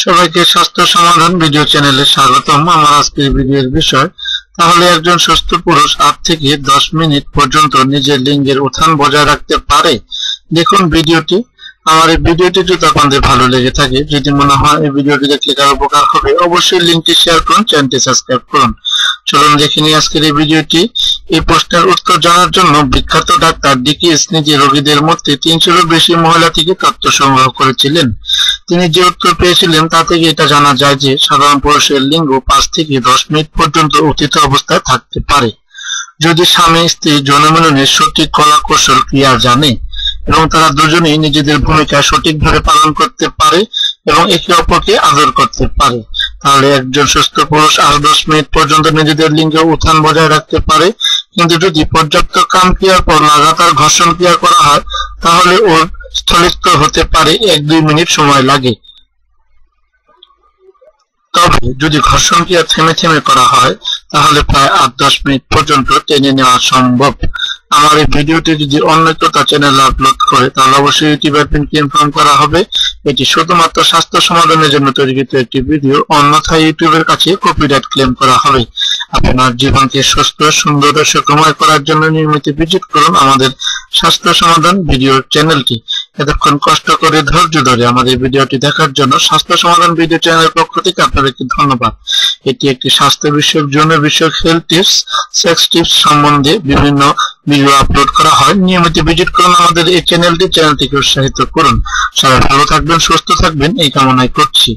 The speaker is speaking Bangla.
সবাইকে স্বাস্থ্য সমাধান ভিডিও চ্যানেলে স্বাগতম। আমার আজকের ভিডিওর বিষয়, তাহলে একজন সুস্থ পুরুষ 8 থেকে 10 মিনিট পর্যন্ত নিজের লিঙ্গের উত্থান বজায় রাখতে পারে। দেখুন ভিডিওটি। আমার এই ভিডিওটি যদি আপনাদের ভালো লেগে থাকে, যদি মনে হয় এই ভিডিওটি দেখলে কারো উপকার হবে, অবশ্যই লিঙ্কটি শেয়ার করুন, চ্যানেলটি সাবস্ক্রাইব করুন। চলুন দেখে নিই আজকের এই ভিডিওটি। এই প্রশ্নের উত্তর জানার জন্য বিখ্যাত ডাক্তার ডিকিস নিজে রোগীদের মধ্যে 300-এরও বেশি মহিলা থেকে তথ্য সংগ্রহ করেছিলেন। তিনি যে উত্তর পেয়েছিলেন তা থেকে এটা জানা যায় যে সাধারণ পুরুষের লিঙ্গ 5 থেকে 10 মিনিট পর্যন্ত উত্থিত অবস্থায় থাকতে পারে, যদি স্বামী স্ত্রী যৌন মিলনের সঠিক কলা কৌশল ক্রিয়া জানে এবং তারা দুজনেই নিজেদের ভূমিকা সঠিকভাবে পালন করতে পারে এবং একে অপরকে আদর করতে পারে। তাহলে একজন সুস্থ পুরুষ 8-10 মিনিট পর্যন্ত নিজেদের লিঙ্গ উত্থান বজায় রাখতে পারে। কিন্তু যদি পর্যাপ্ত কাম ক্রিয়ার পর লাগাতার ঘর্ষণ ক্রিয়া করা হয়, তাহলে ওর স্থলিত হতে পারে 1-2 মিনিট সময় লাগে। তবে যদি ঘর্ষণ ক্রিয়া থেমে থেমে করা হয়, তাহলে প্রায় 8-10 মিনিট পর্যন্ত টেনে নেওয়া সম্ভব। আমার এই ভিডিওটি যদি অন্য কেউ তার চ্যানেলে আপলোড করে, তাহলে অবশ্যই ইউটিউব অ্যাডমিনকে ইনফর্ম করা হবে। এটি শুধুমাত্র স্বাস্থ্য সমাধানের জন্য তৈরিকৃত একটি ভিডিও, অন্যথায় ইউটিউবের কাছে কপিরাইট ক্লেম করা হবে। আপনার জীবনকে সুস্থ, সুন্দর ও সুখময় করার জন্য নিয়মিত ভিজিট করুন আমাদের স্বাস্থ্য সমাধান ভিডিও চ্যানেলটি। এতক্ষণ কষ্ট করে ধৈর্য ধরে আমাদের ভিডিওটি দেখার জন্য স্বাস্থ্য সমাধান ভিডিও চ্যানেলের পক্ষ থেকে আপনাদেরকে ধন্যবাদ। এটি একটি স্বাস্থ্য বিষয়ক, যৌন বিষয়ক, হেলথ টিপস, সেক্স টিপস সম্বন্ধে বিভিন্ন ভিডিও আপলোড করা হয়। নিয়মিত ভিজিট করুন আমাদের এই চ্যানেলটিকে উৎসাহিত করুন। সবাই ভালো থাকবেন, সুস্থ থাকবেন এই কামনাই করছি।